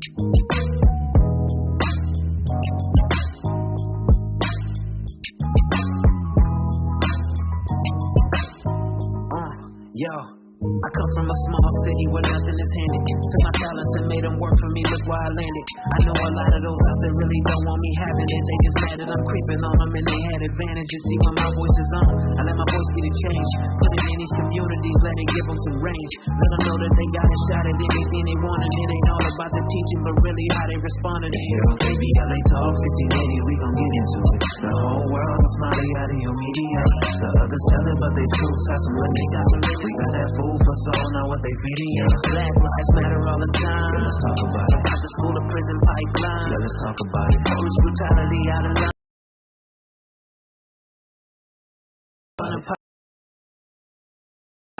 Yo, I come from a small city where nothing is handed. Took my talents and made them work for me, look where I landed. I know a lot of those out there really don't want me having it. They just mad that I'm creeping on them and they had advantages. See, when my voice is on, I let my voice be the change. Put it in these communities, let it give them some range. Let them know that they got a shot at anything they want. And it ain't all about the teaching, but really how they responded. And here on KBLA Talk 1580, we gon' get into it. The whole world is smiling out of your media. The others tell it, but they truth have some limits. Got some limits. We got that food for soul, now what they feeding you. Black lives matter all the time. Let's talk about it. Out the school to prison pipeline. Let's talk about it. Police brutality out of line.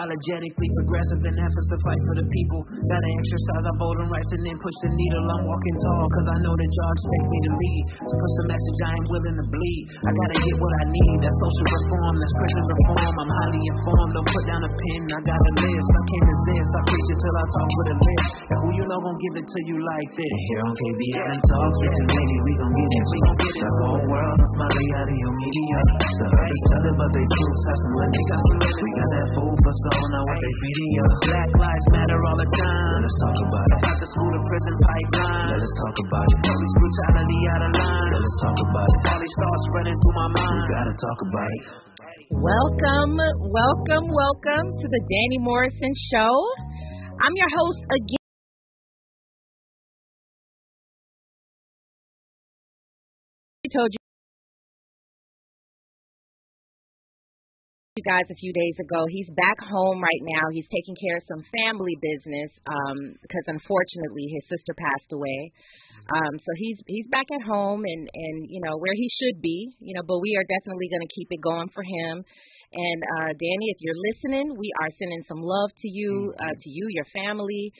Unapologetically progressive in efforts to fight for the people. Gotta exercise our voting rights and then push the needle. I'm walking tall cause I know that y'all expect me to lead. To push the message I ain't willing to bleed. I gotta get what I need. That's social reform, that's Christian reform. I'm highly informed, don't put down a pen. I got a list, I can't resist. I preach it till I talk with a list. And who you know gon' give it to you like this? Here on KBLA Talk 1580, we gon' get it. We gon' get it. The whole world is smiling out of your media. The others tell it, but they truth have some limits. We got that food for soul, now what they feeding you. Black lives matter all the time. Let's talk about it. Out the school to prison pipeline. Let's talk about it. Police brutality out of line. Let's talk about it. All these thoughts spreading through my mind. We gotta talk about it. Welcome to the Danny Morrison Show. I'm your host again. I told you guys a few days ago, he's back home right now. He's taking care of some family business because unfortunately his sister passed away. So he's back at home and you know where he should be, you know, but we are definitely going to keep it going for him. And Danny, if you're listening, we are sending some love to you, your family,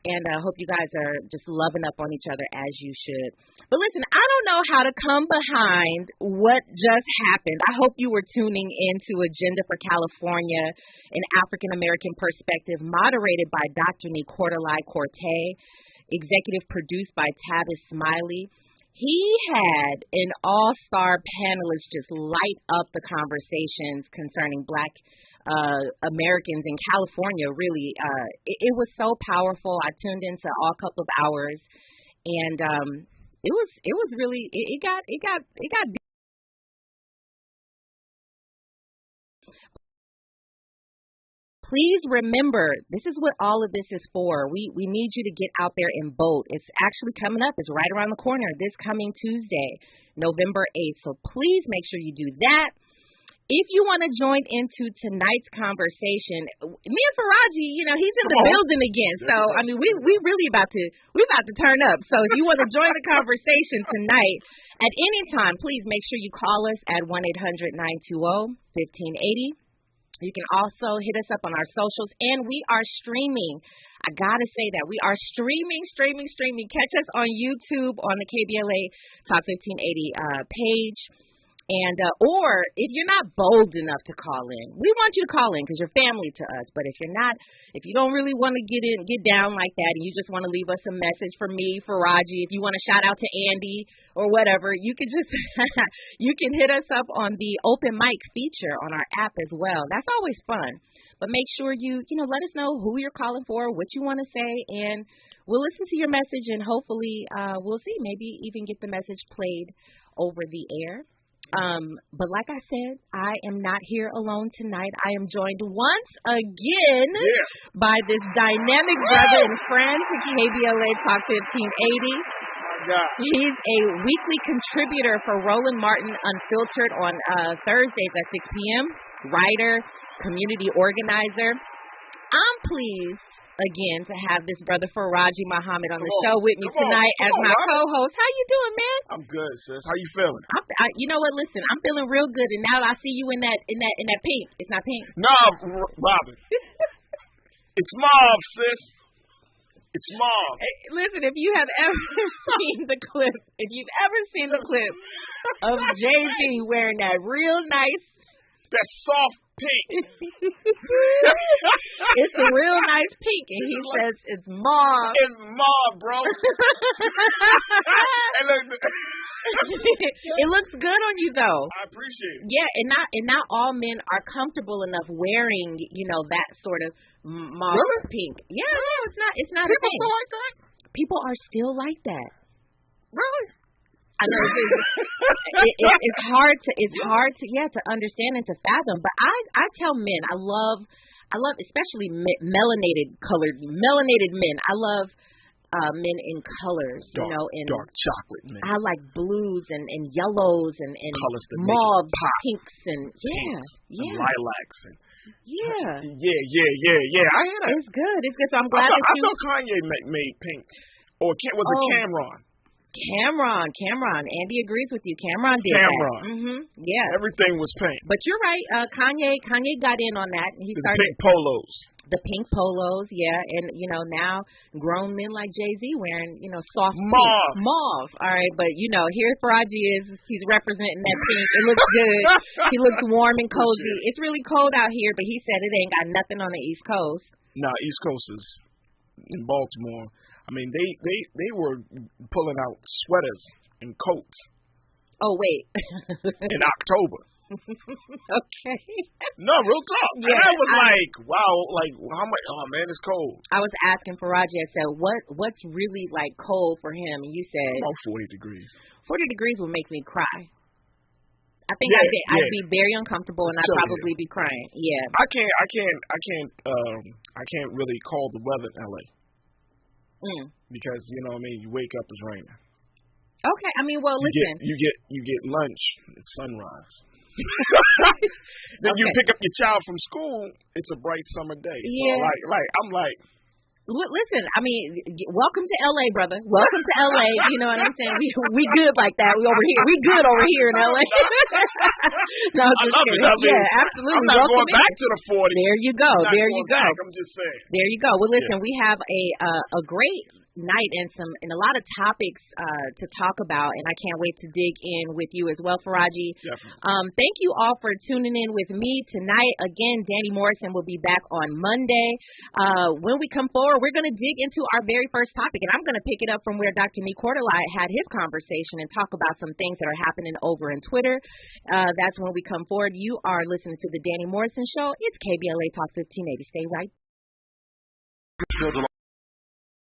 and I hope you guys are just loving up on each other as you should. But listen, I don't know how to come behind what just happened. I hope you were tuning into Agenda for California, an African-American perspective, moderated by Dr. Nicordelai Corte, executive produced by Tavis Smiley. He had an all-star panelist just light up the conversations concerning Black Americans in California. Really, it was so powerful. I tuned into all couple of hours, and it was really it got. Please remember, this is what all of this is for. We need you to get out there and vote. It's actually coming up. It's right around the corner this coming Tuesday, November 8th. So please make sure you do that. If you want to join into tonight's conversation, me and Faraji, you know, he's in the building again. So, I mean, we're about to turn up. So if you want to join the conversation tonight at any time, please make sure you call us at 1-800-920-1580. You can also hit us up on our socials, and we are streaming. I got to say that we are streaming. Catch us on YouTube on the KBLA Talk 1580 page. And or if you're not bold enough to call in, we want you to call in because you're family to us. But if you're not, if you don't really want to get down like that, and you just want to leave us a message for me, for Raji, if you want to shout out to Andy or whatever, you can just you can hit us up on the open mic feature on our app as well. That's always fun. But make sure you let us know who you're calling for, what you want to say, and we'll listen to your message, and hopefully we'll see, maybe even get the message played over the air. But like I said, I am not here alone tonight. I am joined once again by this dynamic brother and friend to KBLA Talk 1580. He's a weekly contributor for Roland Martin Unfiltered on Thursdays at 6 p.m., writer, community organizer. I'm pleased again to have this brother Faraji Muhammad on the show with me tonight as my co-host. How you doing, man? I'm good, sis. How you feeling? You know what? Listen, I'm feeling real good, and now I see you in that pink. It's not pink. No, Robin. It's mauve, sis. It's mauve. Listen, if you've ever seen the clip of Jay-Z wearing that real nice That soft pink. It's a real nice pink, and he says it's mauve. It's mauve, bro. And look, it looks good on you, though. I appreciate it. Yeah, and not all men are comfortable enough wearing, that sort of mauve pink. Yeah, no, it's not People a thing. still like that? People are still like that. Really? I know it's hard to understand and to fathom. But I tell men, I love especially melanated men. I love men in colors, in dark chocolate, man. I like blues and yellows and mauves, pinks and and lilacs and yeah. I hear that. It's good. So I'm glad I thought Kanye made pink, or was it Cameron? Cameron. Andy agrees with you. Cameron did Cameron. that. Mm-hmm. Yeah. Everything was pink. But you're right. Kanye got in on that. He started pink polos. The pink polos, yeah, and now grown men like Jay-Z wearing, soft mauve. Pink. Mauve. All right, but here Faraji he's representing that pink. It looks good. He looks warm and cozy. It's really cold out here, but he said it ain't got nothing on the East Coast. Nah, East Coast is in Baltimore. I mean, they were pulling out sweaters and coats. Oh wait. In October. Okay. No, real talk. Yeah, and I was like, wow, like how much? Oh man, it's cold. I was asking Faraji, I said, what's really like cold for him? And you said about 40 degrees. 40 degrees would make me cry. I think I'd be very uncomfortable and I'd probably be crying. Yeah. I can't really call the weather in LA. Because you wake up, it's raining. Okay, well, listen. You get lunch at sunrise. Then you pick up your child from school. It's a bright summer day. Yeah. So I'm like. Listen, welcome to LA, brother. Welcome to LA. You know what I'm saying? We good like that. We good over here in LA. No, I love it. Yeah, absolutely. I'm not going back to the 40s. There you go. I'm just saying. There you go. Well, listen, we have a great night and a lot of topics to talk about, and I can't wait to dig in with you as well, Faraji. Definitely. Thank you all for tuning in with me tonight. Again, Danny Morrison will be back on Monday. When we come forward, we're going to dig into our very first topic, and I'm going to pick it up from where Dr. Nee Cordelai had his conversation and talk about some things that are happening over in Twitter. That's when we come forward. You are listening to the Danny Morrison Show. It's KBLA Talk 1580. Stay right.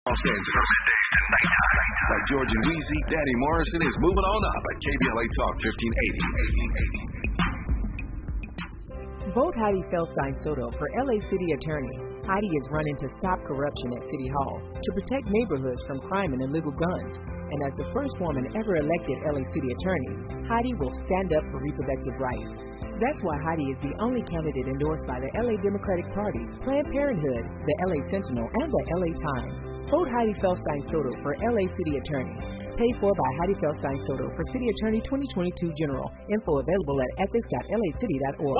Los Angeles, middays to nighttime. Like George and Weezy, Danny Morrison is moving on up at KBLA Talk 1580. Vote Heidi Feldstein Soto for LA City Attorney. Heidi is running to stop corruption at City Hall, to protect neighborhoods from crime and illegal guns. And as the first woman ever elected LA City Attorney, Heidi will stand up for reproductive rights. That's why Heidi is the only candidate endorsed by the LA Democratic Party, Planned Parenthood, the LA Sentinel, and the LA Times. Vote Heidi Feldstein Soto for LA City Attorney. Paid for by Heidi Feldstein Soto for City Attorney 2022 General. Info available at ethics.lacity.org.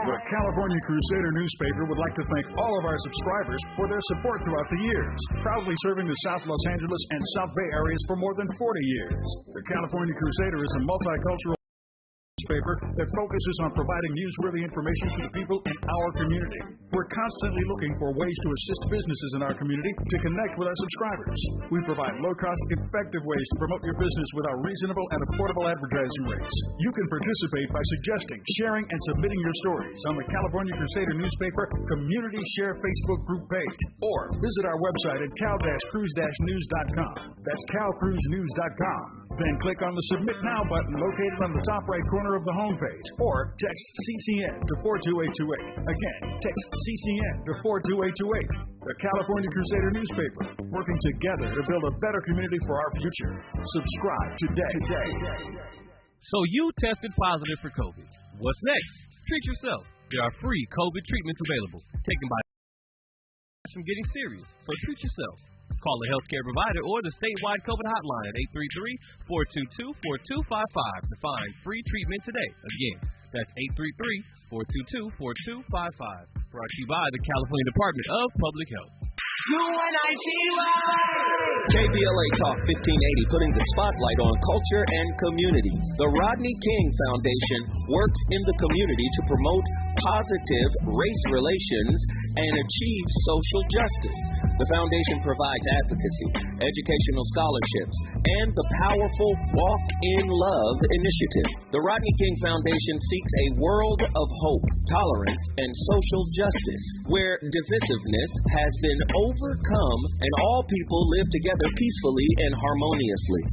The California Crusader newspaper would like to thank all of our subscribers for their support throughout the years, proudly serving the South Los Angeles and South Bay areas for more than 40 years. The California Crusader is a multicultural newspaper that focuses on providing newsworthy information to the people in our community. We're constantly looking for ways to assist businesses in our community to connect with our subscribers. We provide low-cost, effective ways to promote your business with our reasonable and affordable advertising rates. You can participate by suggesting, sharing, and submitting your stories on the California Crusader newspaper Community Share Facebook group page, or visit our website at cal-cruise-news.com. That's calcruisenews.com. Then click on the Submit Now button located on the top right corner of the homepage, or text CCN to 42828. Again, text CCN to 42828. The California Crusader newspaper, working together to build a better community for our future. Subscribe today. So you tested positive for COVID. What's next? Treat yourself. There are free COVID treatments available, taken by from getting serious. So treat yourself. Call a healthcare provider or the statewide COVID hotline at 833-422-4255 to find free treatment today. Again, that's 833-422-4255. Brought to you by the California Department of Public Health. KBLA Talk 1580, putting the spotlight on culture and community. The Rodney King Foundation works in the community to promote positive race relations and achieve social justice. The foundation provides advocacy, educational scholarships, and the powerful Walk in Love initiative. The Rodney King Foundation seeks a world of hope, tolerance, and social justice, where divisiveness has been overcome and all people live together peacefully and harmoniously.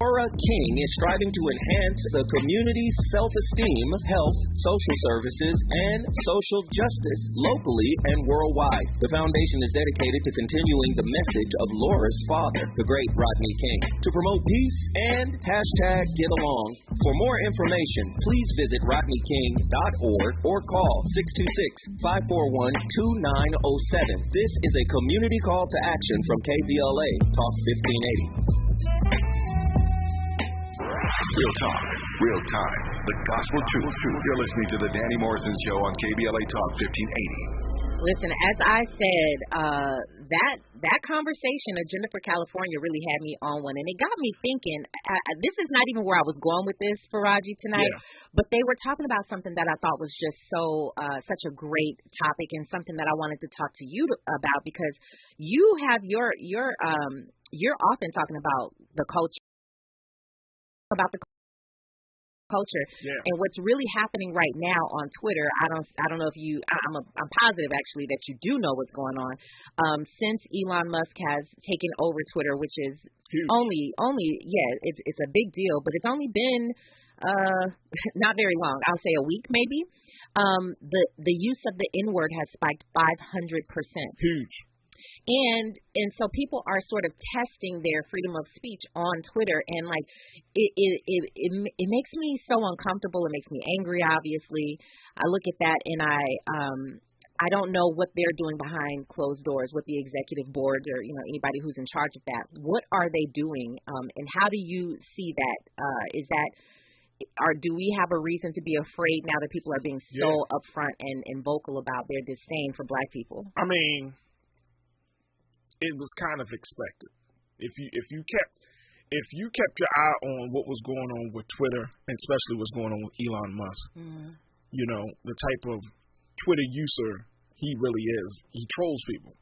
Laura King is striving to enhance the community's self-esteem, health, social services, and social justice locally and worldwide. The foundation is dedicated to continuing the message of Laura's father, the great Rodney King, to promote peace and #Get Along. For more information, please visit rodneyking.org or call 626-541-2907. This is a community call to action from KBLA Talk 1580. Real talk, real time, the gospel truth. You're listening to the Danny Morrison Show on KBLA Talk 1580. Listen, as I said, that conversation of Jennifer California really had me on one, and it got me thinking. This is not even where I was going with this, Faraji, tonight, but they were talking about something that I thought was just such a great topic, and something that I wanted to talk to you about, because you have you're often talking about the culture. And what's really happening right now on Twitter, I don't know if I'm positive actually that you do know what's going on. Since Elon Musk has taken over Twitter, which is it's a big deal, but it's only been not very long. I'll say a week maybe. The use of the N-word has spiked 500%. Huge. And so people are sort of testing their freedom of speech on Twitter, and like it makes me so uncomfortable. It makes me angry. Obviously, I look at that and I don't know what they're doing behind closed doors, what the executive boards or anybody who's in charge of that. What are they doing? And how do you see that? Do we have a reason to be afraid now that people are being so upfront and vocal about their disdain for Black people? I mean, it was kind of expected. If you kept your eye on what was going on with Twitter, and especially what's going on with Elon Musk, the type of Twitter user he really is, he trolls people.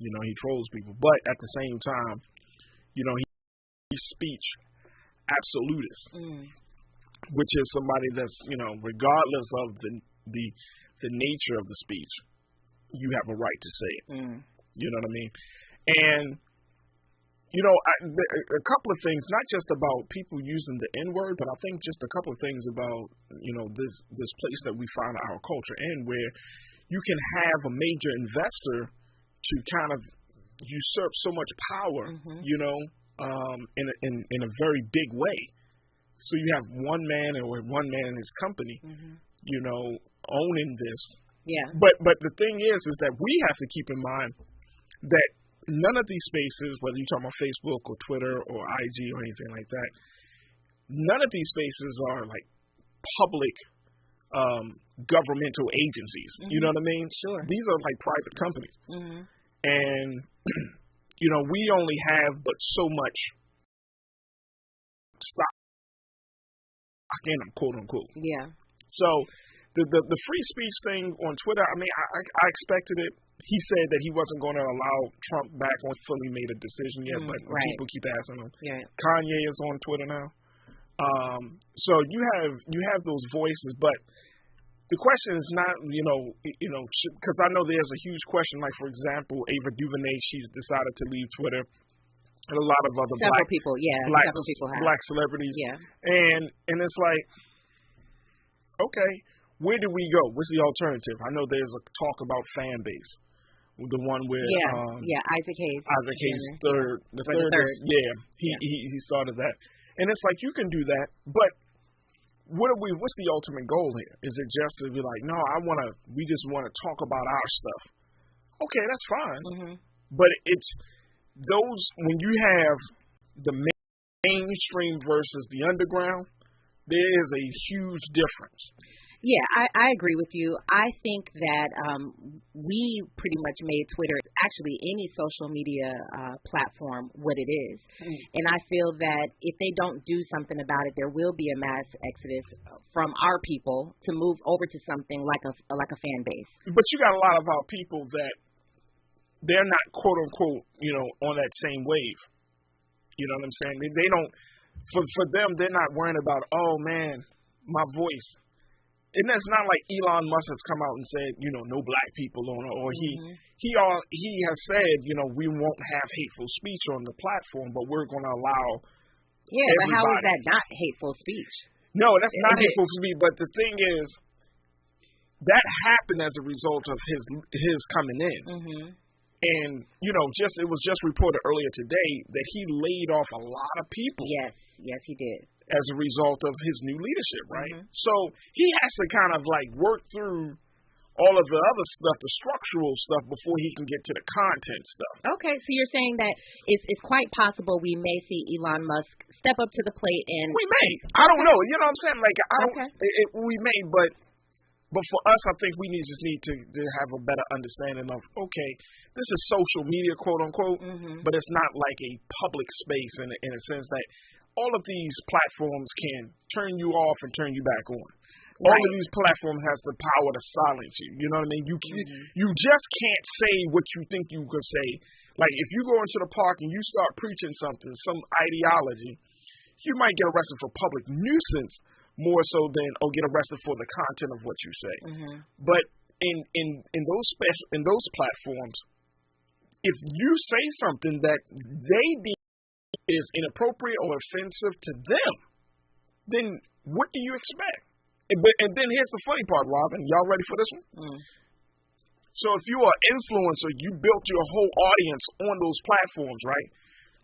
But at the same time, he's speech absolutist, which is somebody that's regardless of the nature of the speech, you have a right to say it. You know what I mean? And, a couple of things, not just about people using the N-word, but I think just a couple of things about, this place that we find our culture in, where you can have a major investor to kind of usurp so much power, in a very big way. So you have one man in his company, owning this. Yeah. But the thing is that we have to keep in mind that none of these spaces, whether you're talking about Facebook or Twitter or IG or anything like that, none of these spaces are like public governmental agencies. You know what I mean? Sure. These are like private companies. And, we only have but so much stock in them, quote unquote. Yeah. So the free speech thing on Twitter, I mean, I expected it. He said that he wasn't going to allow Trump back on fully made a decision yet, but people keep asking him. Yeah. Kanye is on Twitter now. So you have those voices, but the question is not, because I know there's a huge question, like, for example, Ava DuVernay, she's decided to leave Twitter. And a lot of other black people have. Black celebrities. Yeah. And it's like, okay, where do we go? What's the alternative? I know there's a talk about fan base. The one where Isaac Hayes. Isaac Hayes the third. He started that. And it's like, you can do that, but what's the ultimate goal here? Is it just to be like, no, we just want to talk about our stuff. Okay, that's fine. But it's those, when you have the mainstream versus the underground, there is a huge difference. Yeah, I agree with you. I think that we pretty much made Twitter, actually any social media platform, what it is. And I feel that if they don't do something about it, there will be a mass exodus from our people to move over to something like a fan base. But you got a lot of our people that they're not, quote unquote, on that same wave. You know what I'm saying? They don't, for them, they're not worrying about, oh man, my voice. And it's not like Elon Musk has come out and said, no black people on it, or he has said, we won't have hateful speech on the platform, but we're going to allow. Yeah, everybody. But how is that not hateful speech? No, that's not hateful speech. But the thing is, that happened as a result of his coming in. And it was just reported earlier today that he laid off a lot of people. Yes, he did. As a result of his new leadership, right? So he has to kind of like work through all of the other stuff, the structural stuff, before he can get to the content stuff. Okay, so you're saying that it's quite possible we may see Elon Musk step up to the plate and... We may. I don't know. You know what I'm saying? Like, we may, but for us, I think we just need to have a better understanding of, okay, this is social media, quote unquote, but it's not like a public space in a sense that all of these platforms can turn you off and turn you back on. All of these platforms has the power to silence you. You know what I mean? You just can't say what you think you could say. Like if you go into the park and you start preaching something, some ideology, you might get arrested for public nuisance more so than get arrested for the content of what you say. But in those platforms, if you say something that they deem is inappropriate or offensive to them, then what do you expect? And then here's the funny part, Robin. Y'all ready for this one? So if you are an influencer, you built your whole audience on those platforms, right?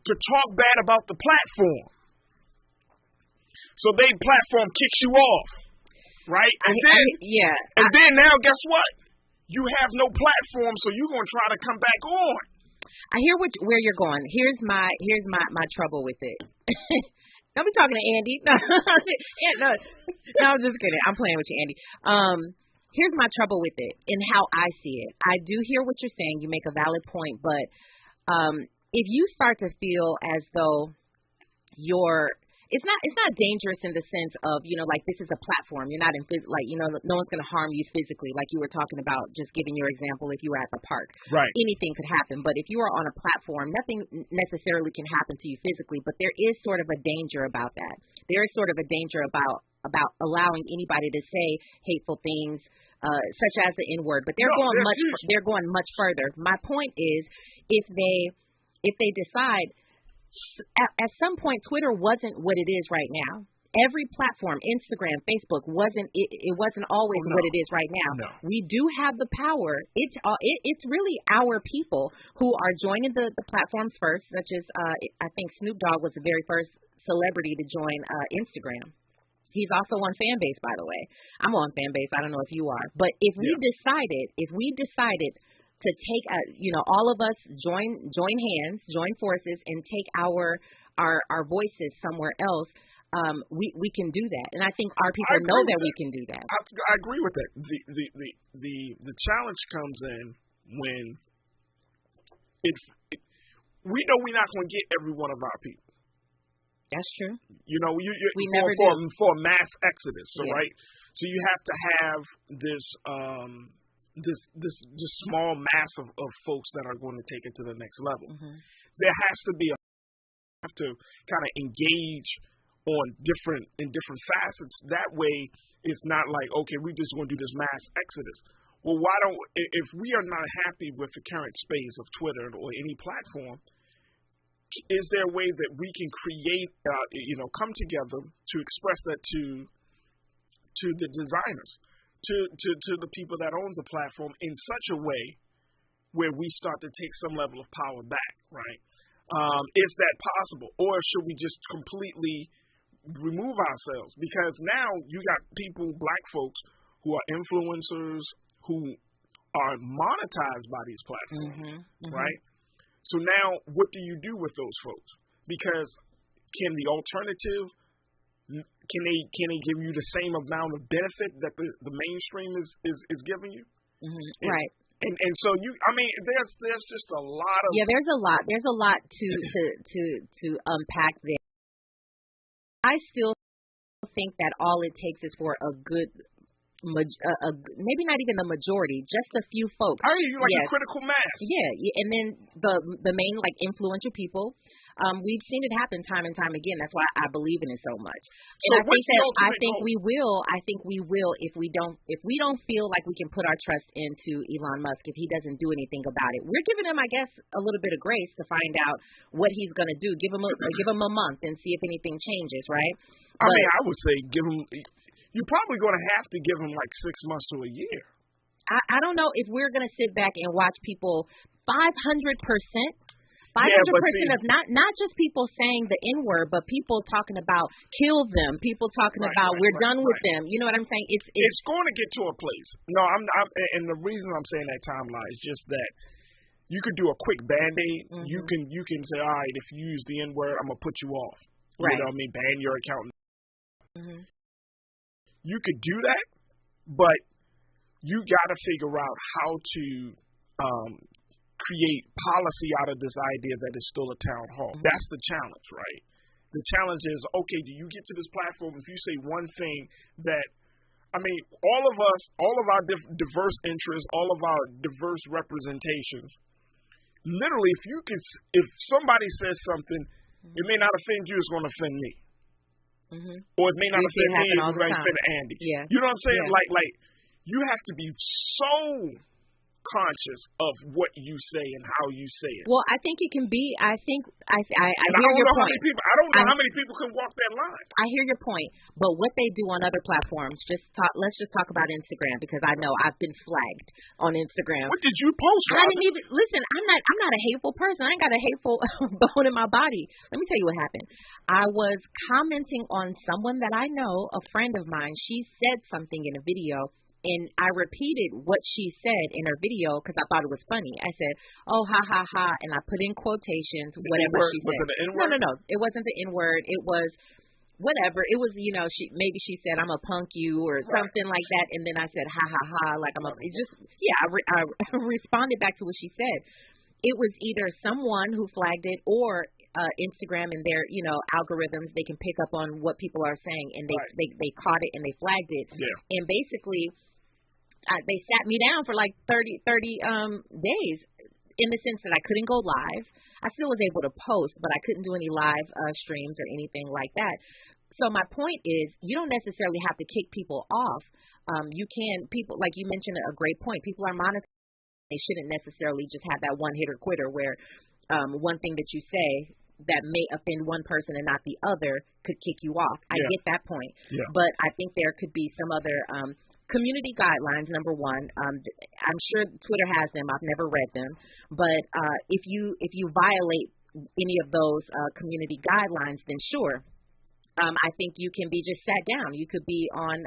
To talk bad about the platform. So they platform kicks you off, right? And then now guess what? You have no platform, so you're gonna try to come back on. I hear where you're going. Here's my trouble with it. Don't be talking to Andy. No, I'm just kidding. I'm playing with you, Andy. Here's my trouble with it and how I see it. I do hear what you're saying. You make a valid point, but if you start to feel as though it's not dangerous in the sense of, like this is a platform. You're not in no one's going to harm you physically, like you were talking about, just giving your example if you were at the park. Right. Anything could happen. But if you are on a platform, nothing necessarily can happen to you physically, but there is sort of a danger about that. There is sort of a danger about allowing anybody to say hateful things, such as the N-word. But they're going much further. My point is, if they decide, at some point, Twitter wasn't what it is right now. Every platform, Instagram, Facebook, wasn't always what it is right now. No. We do have the power. It's really our people who are joining the platforms first, such as I think Snoop Dogg was the very first celebrity to join Instagram. He's also on Fanbase, by the way. I'm on Fanbase. I don't know if you are. But if we decided to take, all of us join hands, join forces, and take our voices somewhere else, we can do that. And I think our people know that we can do that. I agree with that. The challenge comes in when we know we're not going to get every one of our people. That's true. We never do. For a mass exodus, right? So you have to have this small mass of folks that are going to take it to the next level. There has to be have to kind of engage on different facets. That way, it's not like, okay, we're just going to do this mass exodus. Well, if we are not happy with the current space of Twitter or any platform, is there a way that we can create, come together to express that to the designers, to the people that own the platform in such a way where we start to take some level of power back, right? Is that possible? Or should we just completely remove ourselves? Because now you got people, black folks, who are influencers, who are monetized by these platforms, right? So now what do you do with those folks? Because can the alternative can they give you the same amount of benefit that the mainstream is giving you? Mm-hmm. Right. And so there's just a lot of there's a lot to unpack there. I still think that all it takes is for a good, maybe not even the majority, just a few folks. I hear you, like a critical mass. Yeah, and then the main like influential people. We've seen it happen time and time again. That's why I believe in it so much. And I think we will if we don't feel like we can put our trust into Elon Musk if he doesn't do anything about it. We're giving him, I guess, a little bit of grace to find out what he's going to do. Give him a month and see if anything changes, right? I would say give him. You're probably going to have to give him like 6 months to a year. I don't know if we're going to sit back and watch people 500%. 500% of not just people saying the N-word, but people talking about kill them, people talking about we're done with them. You know what I'm saying? It's going to get to a place. No, I'm not. And the reason I'm saying that timeline is just that you could do a quick Band-Aid. Mm-hmm. You can say, all right, if you use the N-word, I'm going to put you off. You know what I mean? Ban your account. Mm-hmm. You could do that, but you got to figure out how to create policy out of this idea that it's still a town hall. That's the challenge, right? The challenge is, okay, do you get to this platform if you say one thing that, all of us, all of our diverse interests, all of our diverse representations, literally, if somebody says something, it may not offend you, it's going to offend me. Mm-hmm. Or it may not offend me, it's going to offend Andy. Yeah. You know what I'm saying? Yeah. Like, you have to be so conscious of what you say and how you say it. Well, I think it can be. I hear your point. I don't know how many people can walk that line. I hear your point, but what they do on other platforms, let's just talk about Instagram, because I know I've been flagged on Instagram. What did you post? I didn't even listen. I'm not a hateful person. I ain't got a hateful bone in my body. Let me tell you what happened. I was commenting on someone that I know, a friend of mine. She said something in a video, and I repeated what she said in her video because I thought it was funny. I said, oh, ha, ha, ha, and I put in quotations, whatever she said. Was it the N-word? No. It wasn't the N-word. It was whatever. It was, maybe she said, I'm a punk you or something like that, and then I said, ha, ha, ha, like I responded back to what she said. It was either someone who flagged it or Instagram and their, algorithms, they can pick up on what people are saying, and they caught it and they flagged it. Yeah. And basically, they sat me down for like 30 days, in the sense that I couldn't go live. I still was able to post, but I couldn't do any live streams or anything like that. So my point is, you don't necessarily have to kick people off. People, like you mentioned, a great point. People are monitoring. They shouldn't necessarily just have that one hitter quitter where one thing that you say that may offend one person and not the other could kick you off. I get that point. Yeah. But I think there could be some other community guidelines, number one. I'm sure Twitter has them. I've never read them. But if you violate any of those community guidelines, then sure. I think you can be just sat down. You could be on,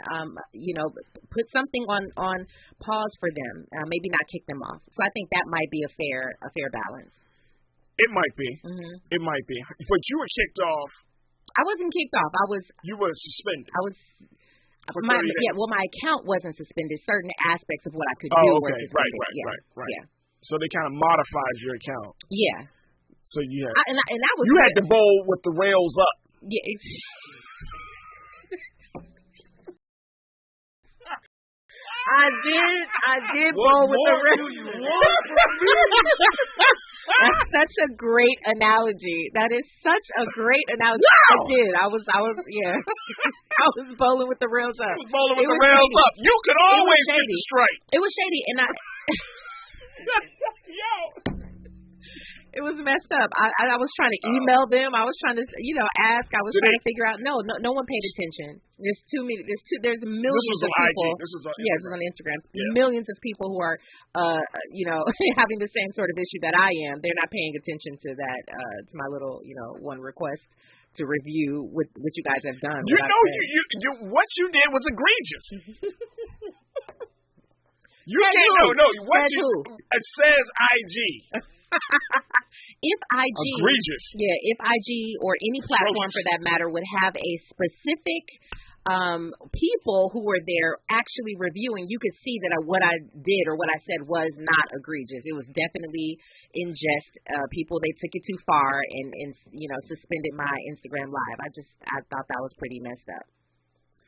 put something on pause for them. Maybe not kick them off. So I think that might be a fair balance. It might be. Mm-hmm. It might be. But you were kicked off. I wasn't kicked off. You were suspended. My account wasn't suspended. Certain aspects of what I could do were suspended. Right. Yeah. So they kind of modified your account. Yeah. So you had you had to bowl with the rails up. Yeah. I did bowl with the rails. That's such a great analogy. That is such a great analogy. No! I did. I was I was bowling with the rails up. You up. You could always get the strike. It was shady, and it was messed up. I was trying to email them. I was trying to, ask. I was trying to figure out. No one paid attention. There's there's millions of people. This is on Instagram. Yeah, this is on Instagram. Yeah. Millions of people who are, having the same sort of issue that I am. They're not paying attention to that, to my little, one request to review what you guys have done. What you did was egregious. It says IG. if IG, egregious. Yeah, if IG or any platform for that matter would have a specific people who were there actually reviewing, you could see that what I did or what I said was not egregious. It was definitely in jest. People, they took it too far and suspended my Instagram live. I thought that was pretty messed up.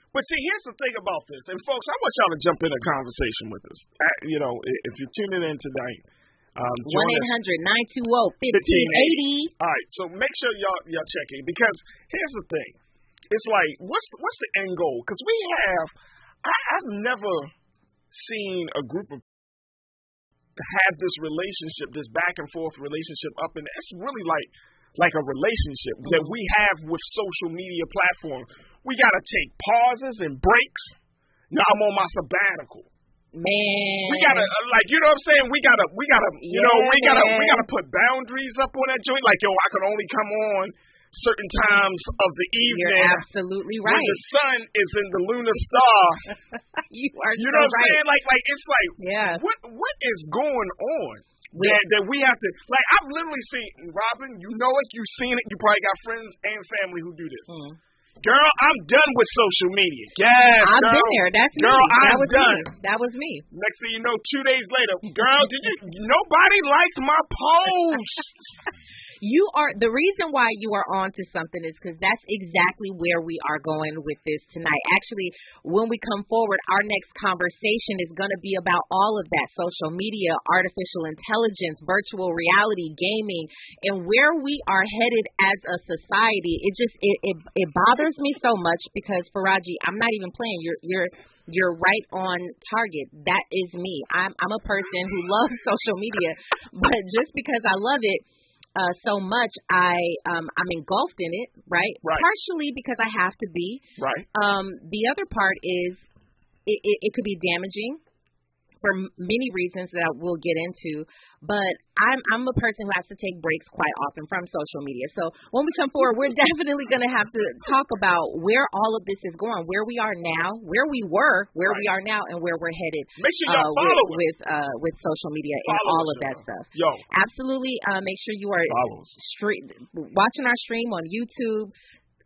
But see, here's the thing about this, and folks, I want y'all to jump in a conversation with us. If you're tuning in tonight, 1-800-920-1580. All right, so make sure y'all check in, because here's the thing. It's like, what's the end goal? Because I've never seen a group of have this relationship, this back and forth relationship up, and it's really like a relationship that we have with social media platforms. We gotta take pauses and breaks. Now I'm on my sabbatical. Man, we gotta you know what I'm saying? We gotta we gotta put boundaries up on that joint. Like, yo, I can only come on certain times of the evening. You're absolutely right. When the sun is in the lunar star. You are You know so what I'm saying? Like it's like, yeah. What is going on? That we have to, like, I've literally seen, Robin, you know it, you've seen it, you probably got friends and family who do this. Girl, I'm done with social media. Yes, I've been there. That's me. Girl, I'm done. That was me. Next thing you know, 2 days later, girl, nobody likes my post. The reason why you are on to something is because that's exactly where we are going with this tonight. Actually, when we come forward, our next conversation is going to be about all of that: social media, artificial intelligence, virtual reality, gaming, and where we are headed as a society. It bothers me so much because, Faraji, I'm not even playing. You're right on target. That is me. I'm a person who loves social media, but just because I love it so much, I'm engulfed in it, right? Partially because I have to be. Right. The other part is it could be damaging for many reasons that I will get into, but I'm a person who has to take breaks quite often from social media. So when we come forward, we're definitely going to have to talk about where all of this is going, where we are now, where we were, where we are now, and where we're headed. Make sure y'all follow with social media and all of that stuff. Yo, absolutely. Make sure you are watching our stream on YouTube.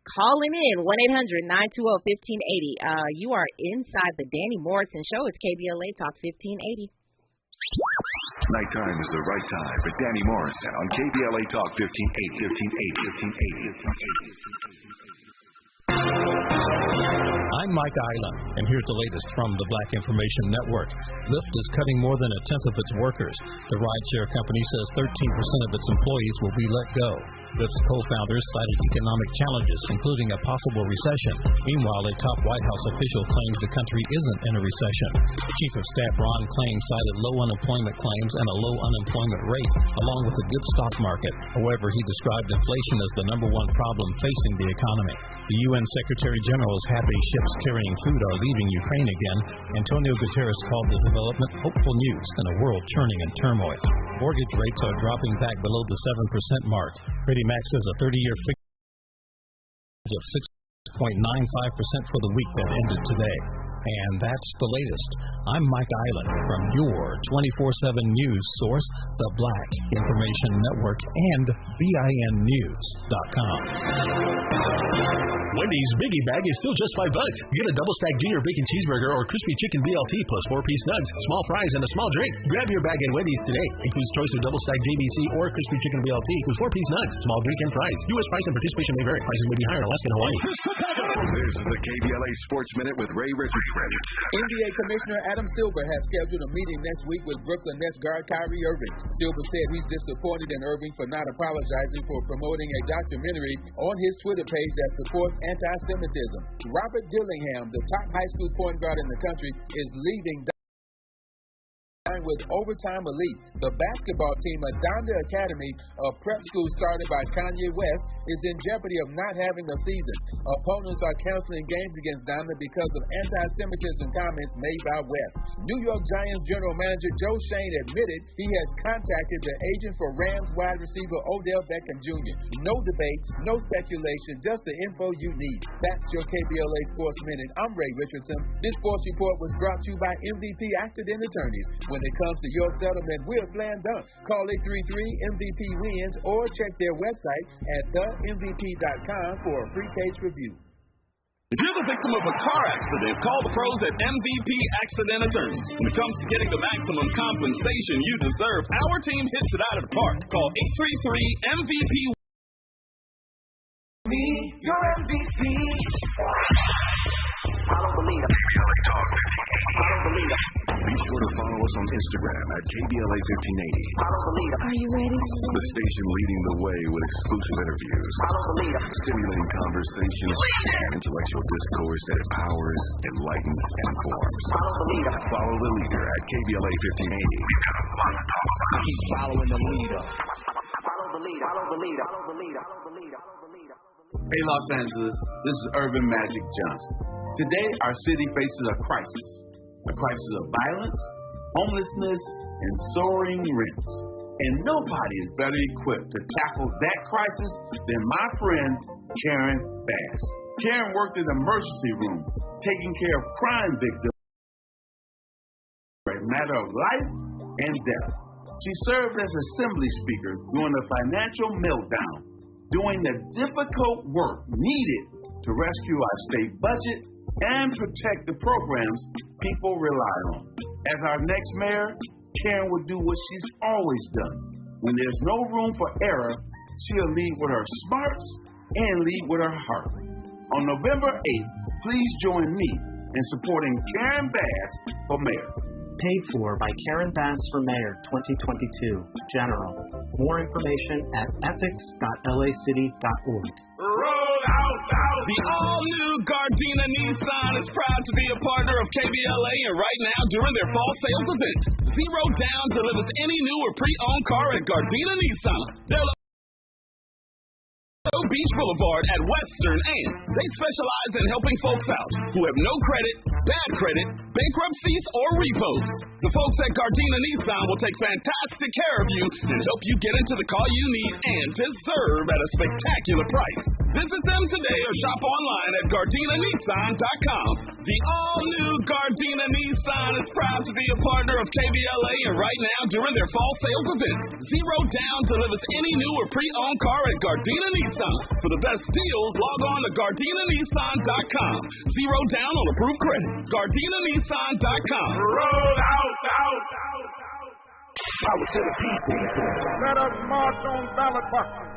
Calling in 1-800-920-1580. You are inside the Danny Morrison Show. It's KBLA Talk 1580. Nighttime is the right time for Danny Morrison on KBLA Talk 1580. I'm Mike Island, and here's the latest from the Black Information Network. Lyft is cutting more than a tenth of its workers. The rideshare company says 13% of its employees will be let go. Lyft's co-founders cited economic challenges, including a possible recession. Meanwhile, a top White House official claims the country isn't in a recession. Chief of Staff Ron Klain cited low unemployment claims and a low unemployment rate, along with a good stock market. However, he described inflation as the number one problem facing the economy. The UN Secretary General is happy ships carrying food are leaving Ukraine again. Antonio Guterres called the development hopeful news in a world churning in turmoil. Mortgage rates are dropping back below the 7% mark. Freddie Mac says a 30-year figure of 6.95% for the week that ended today. And that's the latest. I'm Mike Island from your 24/7 news source, the Black Information Network, and BINnews.com. Wendy's Biggie Bag is still just $5. Get a double-stack junior bacon cheeseburger or crispy chicken BLT plus 4-piece nugs, small fries, and a small drink. Grab your bag at Wendy's today. Includes choice of double-stack JBC or crispy chicken BLT with 4-piece nugs, small drink, and fries. U.S. price and participation may vary. Prices may be higher in Alaska and Hawaii. This is the KBLA Sports Minute with Ray Richardson. NBA Commissioner Adam Silver has scheduled a meeting next week with Brooklyn Nets guard Kyrie Irving. Silver said he's disappointed in Irving for not apologizing for promoting a documentary on his Twitter page that supports anti-Semitism. Robert Dillingham, the top high school point guard in the country, is leaving with Overtime Elite. The basketball team at Donda Academy, a prep school started by Kanye West, is in jeopardy of not having a season. Opponents are canceling games against Donda because of anti-Semitism comments made by West. New York Giants general manager Joe Shane admitted he has contacted the agent for Rams wide receiver Odell Beckham Jr. No debates, no speculation, just the info you need. That's your KBLA Sports Minute. I'm Ray Richardson. This sports report was brought to you by MVP Accident Attorneys. When it comes to your settlement, we're slam dunk. Call 833-MVP-WINS or check their website at themvp.com for a free case review. If you're the victim of a car accident, call the pros at MVP Accident Attorneys. When it comes to getting the maximum compensation you deserve, our team hits it out of the park. Call 833-MVP. Me, your MVP. I don't believe it. KBLA Talk 1580. I don't believe it. Be sure to follow us on Instagram at KBLA 1580. I don't believe it. Are you ready? The station leading the way with exclusive interviews, I don't believe it. stimulating conversations, intellectual discourse that empowers, enlightens, and informs. I don't believe it. Follow the leader at KBLA 1580. We've got a lot to talk about. Keep following the leader. Follow the leader. Follow the leader. Follow the leader. Follow the leader. Follow the leader. Hey, Los Angeles, this is Urban Magic Johnson. Today, our city faces a crisis of violence, homelessness, and soaring rents. And nobody is better equipped to tackle that crisis than my friend, Karen Bass. Karen worked in the emergency room, taking care of crime victims for a matter of life and death. She served as assembly speaker during the financial meltdown, doing the difficult work needed to rescue our state budget and protect the programs people rely on. As our next mayor, Karen will do what she's always done. When there's no room for error, she'll lead with her smarts and lead with her heart. On November 8th, please join me in supporting Karen Bass for mayor. Paid for by Karen Bass for Mayor 2022, General. More information at ethics.lacity.org. Roll out. The all-new Gardena Nissan is proud to be a partner of KBLA, and right now during their fall sales event, 0 down delivers any new or pre-owned car at Gardena Nissan. They're Beach Boulevard at Western, and they specialize in helping folks out who have no credit, bad credit, bankruptcies, or repos. The folks at Gardena Nissan will take fantastic care of you and help you get into the car you need and deserve at a spectacular price. Visit them today or shop online at GardenaNissan.com. The all-new Gardena Nissan is proud to be a partner of KBLA, and right now during their fall sales event, 0 down delivers any new or pre-owned car at Gardena Nissan. For the best deals, log on to GardenaNissan.com. 0 down on approved credit. GardenaNissan.com. Roll out. Power to the people. Let us march on ballot boxes.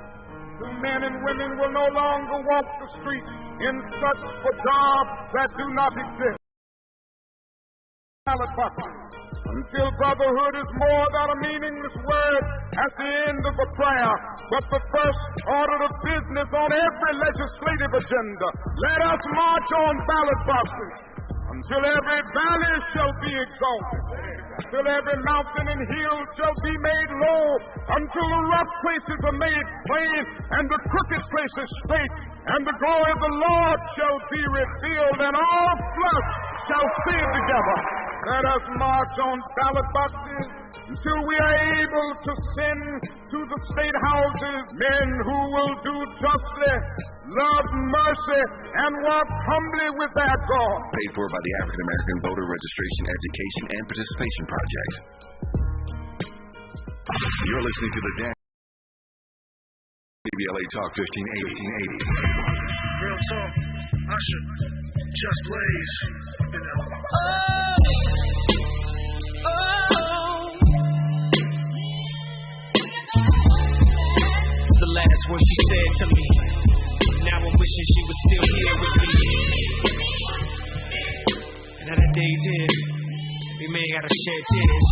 The men and women will no longer walk the streets in search for jobs that do not exist. Ballot boxes. Until brotherhood is more than a meaningless word at the end of a prayer, but the first order of business on every legislative agenda. Let us march on ballot boxes until every valley shall be exalted, until every mountain and hill shall be made low, until the rough places are made plain and the crooked places straight, and the glory of the Lord shall be revealed, and all flesh shall see it together. Let us march on ballot boxes until we are able to send to the state houses men who will do justly, love mercy, and walk humbly with their God. Paid for by the African American Voter Registration, Education, and Participation Project. You're listening to the KBLA Talk 1580. Real talk, Usher, Just Blaze, you know. The last word she said to me. Now I'm wishing she was still here with me. And now that day's here, we may gotta shed tears.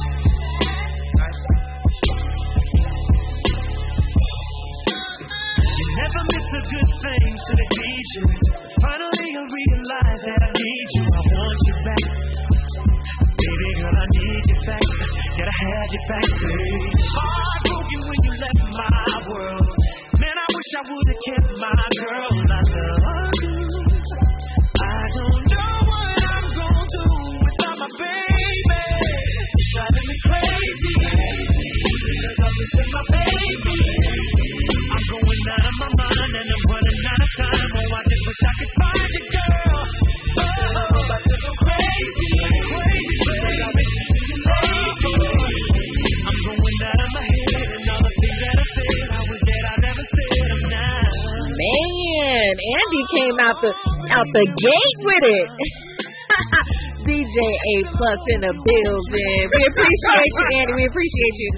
Right? You never miss a good thing till they need you. Finally I realize that I need you. I want you back. Baby girl, I need you back. Gotta have you back, baby. Heartbroken when you left my world. Man, I wish I would've kept my girl. I love you. I don't know what I'm gonna do without my baby. It's driving me crazy because I'm missing my baby. I'm going out of my mind and I'm running out of time. Oh, I just wish I could find you, girl. Oh, I'm about to go crazy. I miss you, lady. came out the gate with it. DJ A Plus in the building. We appreciate you, Andy. We appreciate you.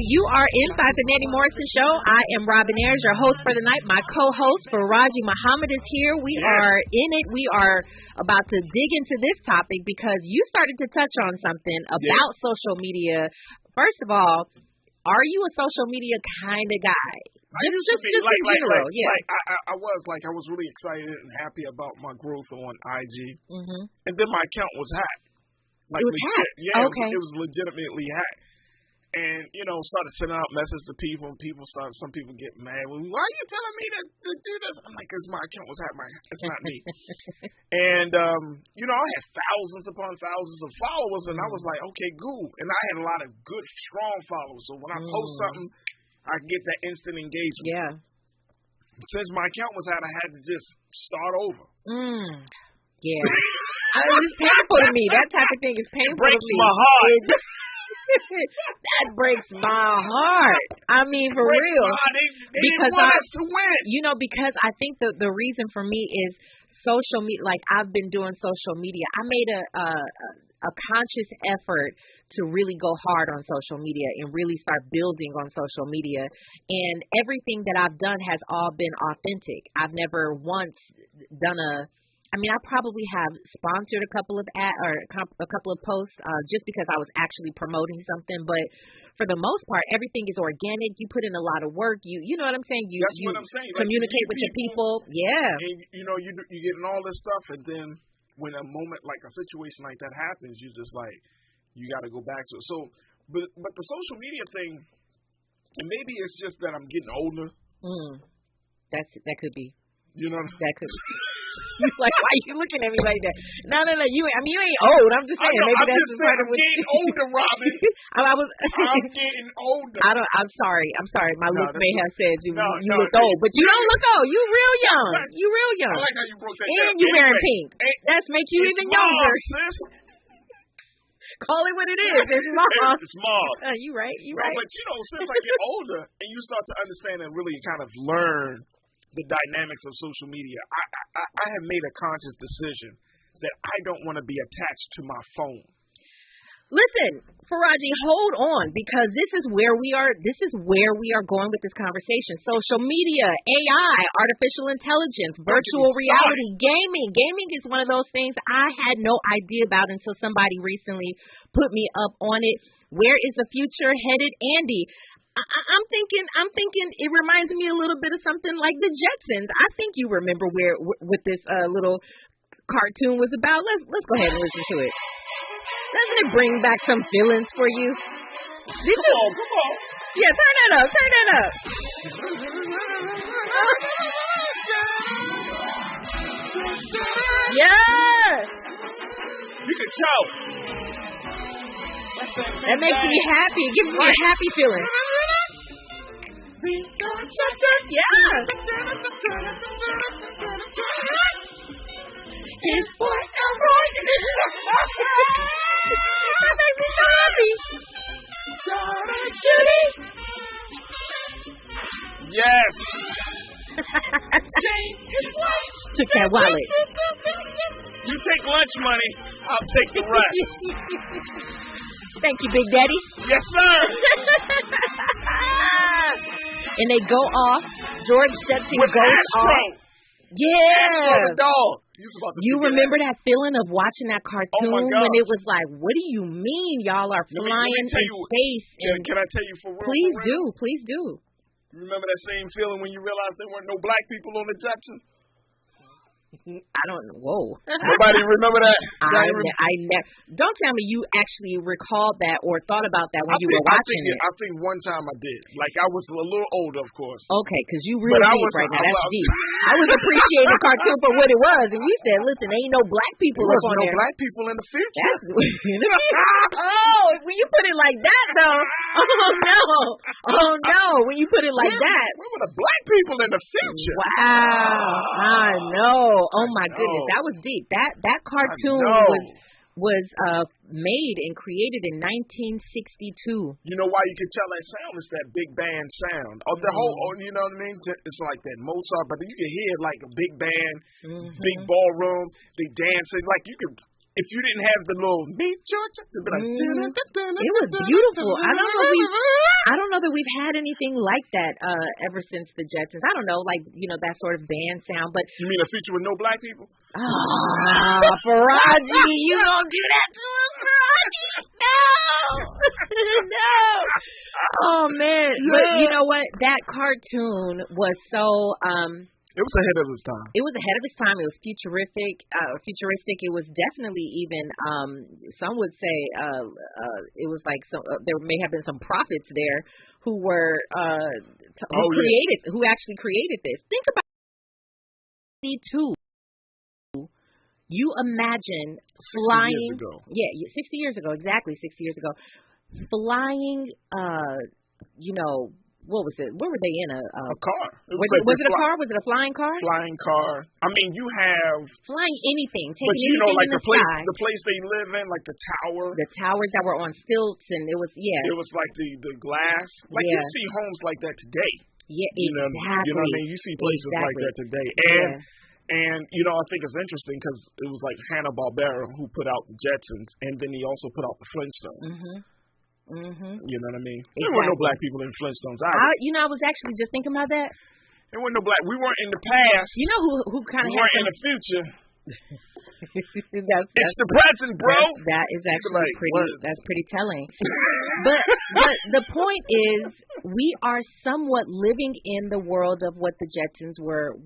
You are inside the Danny Morrison Show. I am Robin Ayers, your host for the night. My co-host, Faraji Muhammad, is here. We are in it. We are about to dig into this topic because you started to touch on something about social media. First of all, are you a social media kind of guy? Just in general, I was really excited and happy about my growth on IG, and then my account was hacked. It was hacked? Yeah, okay. It was legitimately hacked. And, started sending out messages to people, and some people get mad. Well, why are you telling me to do this? I'm like, because my account was hacked. It's not me. And, I had thousands upon thousands of followers, and I was like, okay, cool. And I had a lot of good, strong followers. So when I post something, I get that instant engagement. Yeah. Since my account was hacked, I had to just start over. Yeah. It's painful to me. That type of thing is painful to me. It breaks my heart. That breaks my heart. I mean, for real. Because want us to win. Because I think the reason for me is social media. Like, I've been doing social media. I made a conscious effort to really go hard on social media and really start building on social media. And everything that I've done has all been authentic. I've never once done I probably have sponsored a couple of posts just because I was actually promoting something, but for the most part, everything is organic. You put in a lot of work. You know what I'm saying? That's what I'm saying. Communicate with your people. Yeah. And, you getting all this stuff, and then when a moment like a situation like that happens, you just like, you got to go back to it. So, but the social media thing, and maybe it's just that I'm getting older. That could be. That could be. Like, why are you looking at me like that? No. You ain't old. I'm just saying. Maybe that's just part of what I'm getting older, Robin. I'm getting older. I'm sorry. My look may have said you look old, but you don't look old. You real young. I like how you broke that down. And you wearing pink. That makes you even younger. Sis. Call it what it is. It's small. It's small. You right. But since I get older and you start to understand and really kind of learn the dynamics of social media, I have made a conscious decision that I don't want to be attached to my phone. Listen, Faraji, hold on, because this is where we are going with this conversation. Social media, AI, artificial intelligence, virtual reality, gaming. Gaming is one of those things I had no idea about until somebody recently put me up on it. Where is the future headed, Andy? I'm thinking it reminds me a little bit of something like the Jetsons. I think you remember what this little cartoon was about. Let's go ahead and listen to it. Doesn't it bring back some feelings for you? Did you? Come on. Yeah, turn that up. Yeah. You can shout. That makes me happy. It gives me a happy feeling. Yeah. It's forever. That makes me so happy. Judy. Yes. Took that wallet. You take lunch money, I'll take the rest. Thank you, Big Daddy. Yes, sir. And they go off. George Jetson goes off. Yeah. The dog. You remember that feeling of watching that cartoon when it was like, what do you mean y'all are flying in space? Can I tell you for real? Please do. You remember that same feeling when you realized there weren't no black people on the Jetsons? I don't know. Whoa. Nobody remember that? Don't tell me you actually recalled that or thought about that when you were watching it. I think one time I did. Like, I was a little older, of course. Okay, because you really deep right now. That's deep. I was appreciating the cartoon for what it was, and you said, listen, ain't no black people up on there. No black people in the future. When you put it like that, though. Oh, no. When you put it like that. Where were the black people in the future? Wow. I know. Oh my goodness, that was deep. That cartoon was made and created in 1962. You know why you can tell that sound? It's that big band sound. The whole, you know what I mean? It's like that Mozart, but you can hear like a big band, big ballroom, they dancing. Like you could, if you didn't have the little meet Georgia, it'd be like, it was beautiful. I don't know that we've had anything like that ever since the Jetsons. I don't know, like, you know, that sort of band sound. But you mean a feature with no black people? Faraji, you don't do that to us, Faraji. No. Oh man, but you know what? That cartoon was so. It was ahead of its time. It was ahead of its time. It was futuristic. It was definitely even. Some would say it was like there may have been some prophets there who were who actually created this. Think about 62. You imagine flying. 60 years ago. Yeah, 60 years ago, exactly 60 years ago, flying. You know. What was it? Where were they in? A car. Was it a car? Was it a flying car? Flying car. I mean, you have flying anything. Taking but you know, like in the place they live in, like the tower. The towers that were on stilts, and it was It was like the glass. Like you see homes like that today. Yeah, exactly. You know what I mean? You see places like that today, and you know, I think it's interesting because it was like Hanna-Barbera who put out the Jetsons, and then he also put out the Flintstones. You know what I mean? Exactly. There were no black people in Flintstones either. I was actually just thinking about that. There were no black. We weren't in the past. You know who kind of weren't in the future. That's it's the present, bro. That is actually that's pretty telling. but the point is, we are somewhat living in the world of what the Jetsons were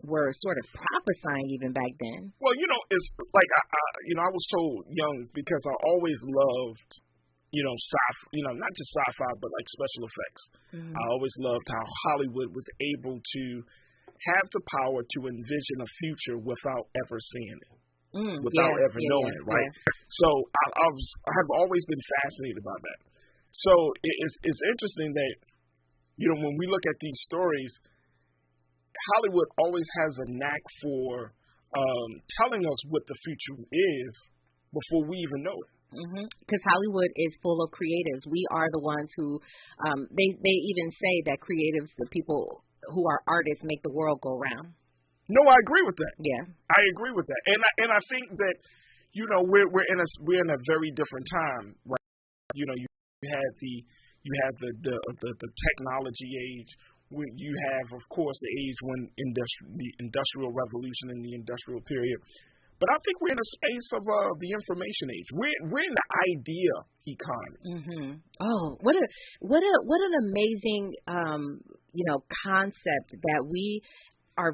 sort of prophesying even back then. Well, you know, it's like I was told young because I always loved. You know, not just sci-fi, but like special effects. I always loved how Hollywood was able to have the power to envision a future without ever seeing it, without ever knowing it, right? So I have always been fascinated by that. So it's interesting that, you know, when we look at these stories, Hollywood always has a knack for telling us what the future is before we even know it. Because Hollywood is full of creatives. We are the ones who, they even say that creatives, the people who are artists, make the world go round. No, I agree with that. Yeah, I agree with that, and I think that, you know, we're in a very different time, right? You know, you have the technology age. You have, of course, the age when the industrial revolution and the industrial period. But I think we're in a space of the information age. We're in the idea economy. Oh, what an amazing concept that we are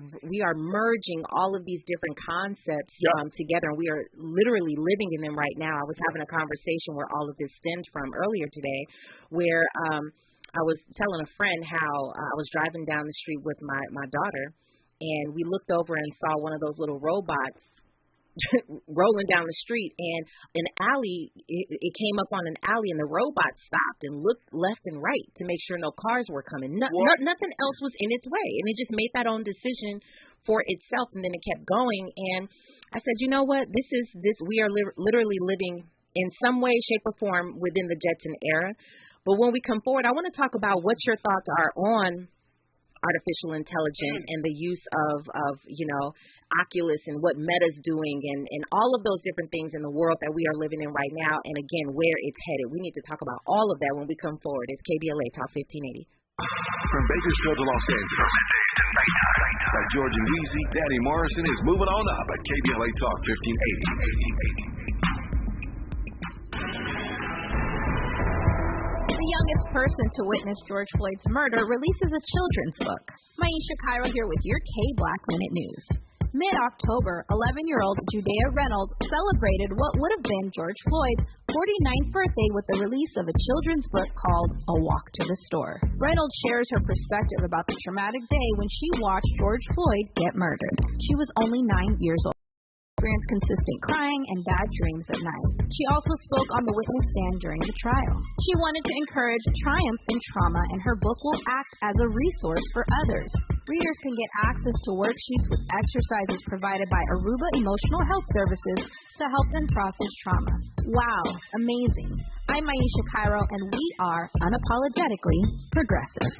merging all of these different concepts together, and we are literally living in them right now. I was having a conversation where all of this stemmed from earlier today, where I was telling a friend how I was driving down the street with my daughter, and we looked over and saw one of those little robots rolling down the street, and an alley, it came up on an alley, and the robot stopped and looked left and right to make sure no cars were coming. Nothing else was in its way, and it just made that own decision for itself, and then it kept going. And I said, you know what, we are literally living in some way, shape, or form within the Jetson era. But when we come forward, I want to talk about what your thoughts are on artificial intelligence and the use of Oculus and what Meta's doing and all of those different things in the world that we are living in right now, and again, where it's headed. We need to talk about all of that when we come forward. It's KBLA Talk 1580. From Bakersfield to Los Angeles, by George and Weezy, Danny Morrison is moving on up at KBLA Talk 1580. The youngest person to witness George Floyd's murder releases a children's book. Maisha Cairo here with your K-Black Minute News. Mid-October, 11-year-old Judea Reynolds celebrated what would have been George Floyd's 49th birthday with the release of a children's book called A Walk to the Store. Reynolds shares her perspective about the traumatic day when she watched George Floyd get murdered. She was only 9 years old. experienced consistent crying and bad dreams at night. She also spoke on the witness stand during the trial. She wanted to encourage triumph in trauma, and her book will act as a resource for others. Readers can get access to worksheets with exercises provided by Aruba Emotional Health Services to help them process trauma. Wow, amazing. I'm Maisha Cairo, and we are Unapologetically Progressive.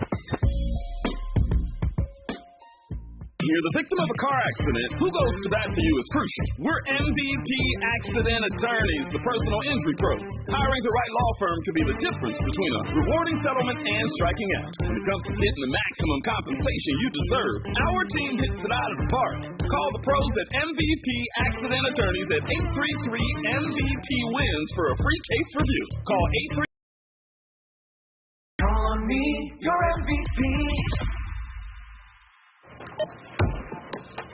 You're the victim of a car accident. Who goes to bat for you is crucial. We're MVP Accident Attorneys, the personal injury pros. Hiring the right law firm can be the difference between a rewarding settlement and striking out. When it comes to getting the maximum compensation you deserve, our team hits it out of the park. Call the pros at MVP Accident Attorneys at 833-MVP-WINS for a free case review. Call 833. Call on me, your MVP.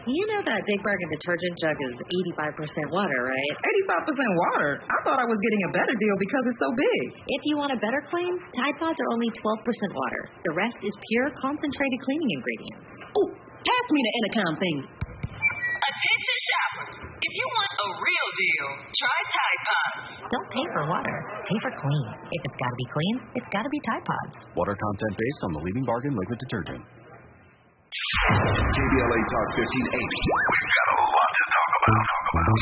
You know that Big Bargain detergent jug is 85% water, right? 85% water? I thought I was getting a better deal because it's so big. If you want a better clean, Tide Pods are only 12% water. The rest is pure, concentrated cleaning ingredients. Ooh, pass me the Intercom thing. Attention shoppers. If you want a real deal, try Tide Pods. Don't pay for water. Pay for clean. If it's got to be clean, it's got to be Tide Pods. Water content based on the leading bargain liquid detergent. KBLA Talk 1580. We've got a lot to talk about.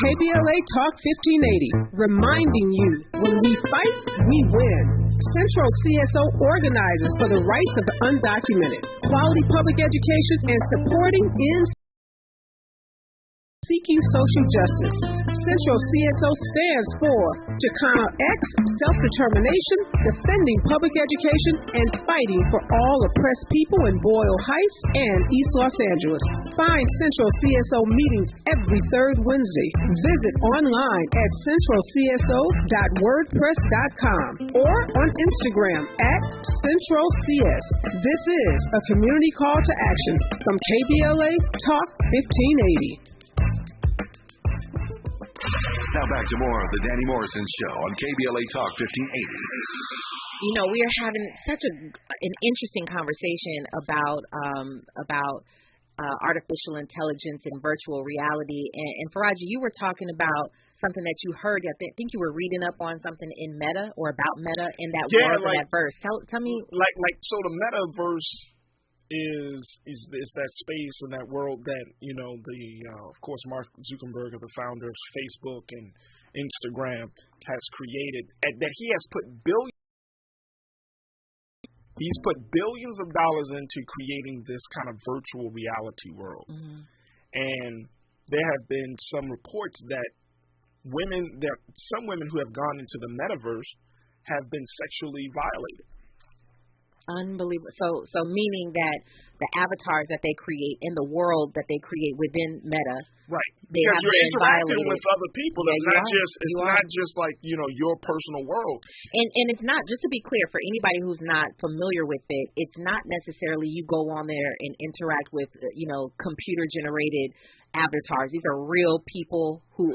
KBLA Talk 1580, reminding you, when we fight, we win. Central CSO organizes for the rights of the undocumented, quality public education, and supporting seeking social justice. Central CSO stands for Chicano X, self-determination, defending public education, and fighting for all oppressed people in Boyle Heights and East Los Angeles. Find Central CSO meetings every third Wednesday. Visit online at centralcso.wordpress.com or on Instagram at CentralCS. This is a community call to action from KBLA Talk 1580. Now back to more of the Danny Morrison Show on KBLA Talk 1580. You know, we are having such an interesting conversation about artificial intelligence and virtual reality. And Faraji, you were talking about something that you heard. I think you were reading up on something in Meta or about Meta in that world of that verse. Tell me. So the Metaverse is that space and that world that, you know, of course, Mark Zuckerberg, the founder of Facebook and Instagram, has created, that he has put billions of dollars into creating this kind of virtual reality world. Mm-hmm. And there have been some reports that some women who have gone into the Metaverse have been sexually violated. Unbelievable. So meaning that the avatars that they create in the world that they create within Meta, right? They because have you're been interacting violated. with other people. Yeah, It's not just like, you know, your personal world. And it's not, just to be clear, for anybody who's not familiar with it, it's not necessarily you go on there and interact with, you know, computer generated avatars. These are real people people who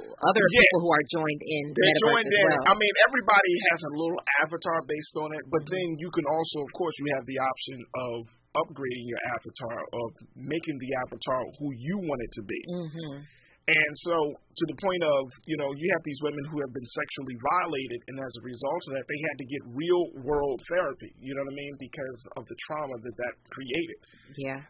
are joined in the Metaverse as well. I mean, everybody has a little avatar based on it, but then you can also, of course, you have the option of upgrading your avatar, of making the avatar who you want it to be. Mm-hmm. And so, to the point of, you know, you have these women who have been sexually violated, and as a result of that, they had to get real world therapy. You know what I mean? Because of the trauma that created. Yeah.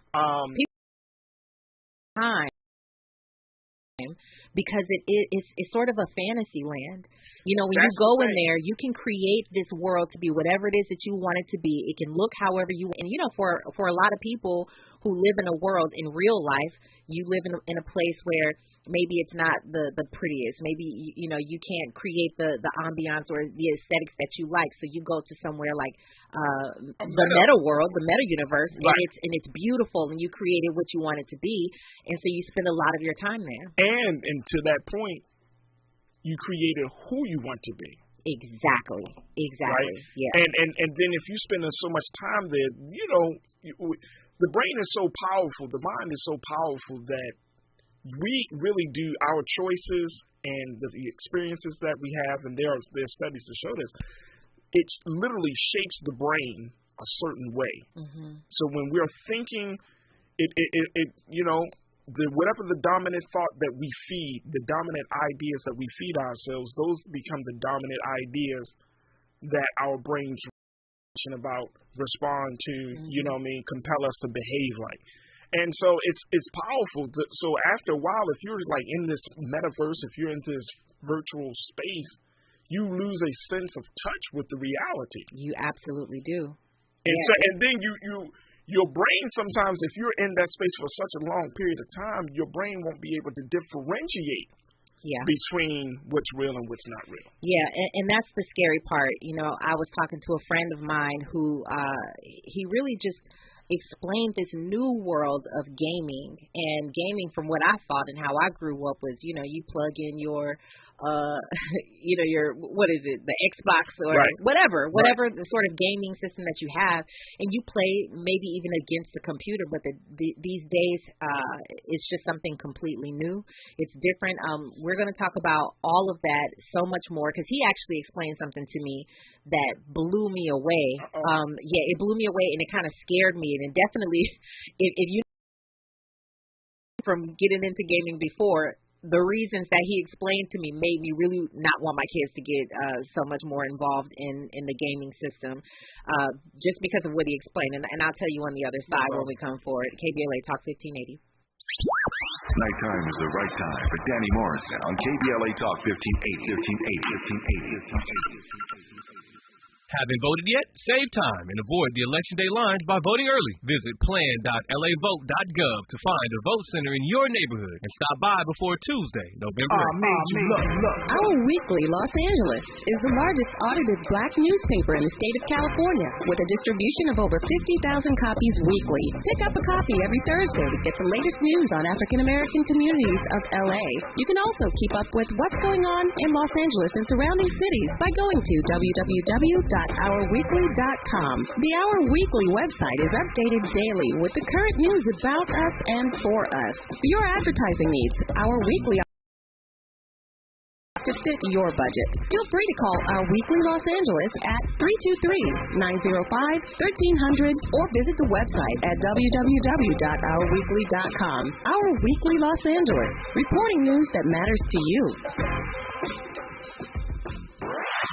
Because it's sort of a fantasy land. You know, when you go in there, you can create this world to be whatever it is that you want it to be. It can look however you want. And, you know, for a lot of people who live in a world in real life, you live in a place where maybe it's not the prettiest. Maybe, you know, you can't create the ambiance or the aesthetics that you like. So you go to somewhere like the meta world, the meta universe, right. and it's beautiful, and you created what you want it to be. And so you spend a lot of your time there. And to that point, you created who you want to be. Exactly. Right? Yeah. And then if you spend so much time there, you know, the brain is so powerful, the mind is so powerful that we really do our choices and the experiences that we have, and there are studies to show this. It literally shapes the brain a certain way. Mm-hmm. So when we're thinking, it you know, whatever the dominant thought that we feed, the dominant ideas that we feed ourselves, those become the dominant ideas that our brains about, respond to, compel us to behave like. And so it's powerful. So after a while, if you're like in this metaverse, if you're in this virtual space, you lose a sense of touch with the reality. You absolutely do. And so, and then your brain sometimes, if you're in that space for such a long period of time, your brain won't be able to differentiate between what's real and what's not real. Yeah, and that's the scary part. I was talking to a friend of mine who he really just explained this new world of gaming. And gaming, from what I thought and how I grew up, was, you plug in your your, what is it, the Xbox or whatever the sort of gaming system that you have, and you play maybe even against the computer. But these days, it's just something completely new. It's different. We're going to talk about all of that, so much more, because he actually explained something to me that blew me away. It blew me away, and it kind of scared me. And definitely, if you from getting into gaming before, the reasons that he explained to me made me really not want my kids to get so much more involved in the gaming system, just because of what he explained. And I'll tell you on the other side when we come forward. KBLA Talk 1580. Nighttime is the right time for Danny Morrison on KBLA Talk 1580. Haven't voted yet? Save time and avoid the Election Day lines by voting early. Visit plan.lavote.gov to find a vote center in your neighborhood and stop by before Tuesday, November 8th. Our Weekly Los Angeles is the largest audited black newspaper in the state of California, with a distribution of over 50,000 copies weekly. Pick up a copy every Thursday to get the latest news on African American communities of LA. You can also keep up with what's going on in Los Angeles and surrounding cities by going to www.ourweekly.com. The Our Weekly website is updated daily with the current news about us and for us. For your advertising needs, Our Weekly to fit your budget. Feel free to call Our Weekly Los Angeles at 323-905-1300 or visit the website at www.ourweekly.com. Our Weekly Los Angeles, reporting news that matters to you.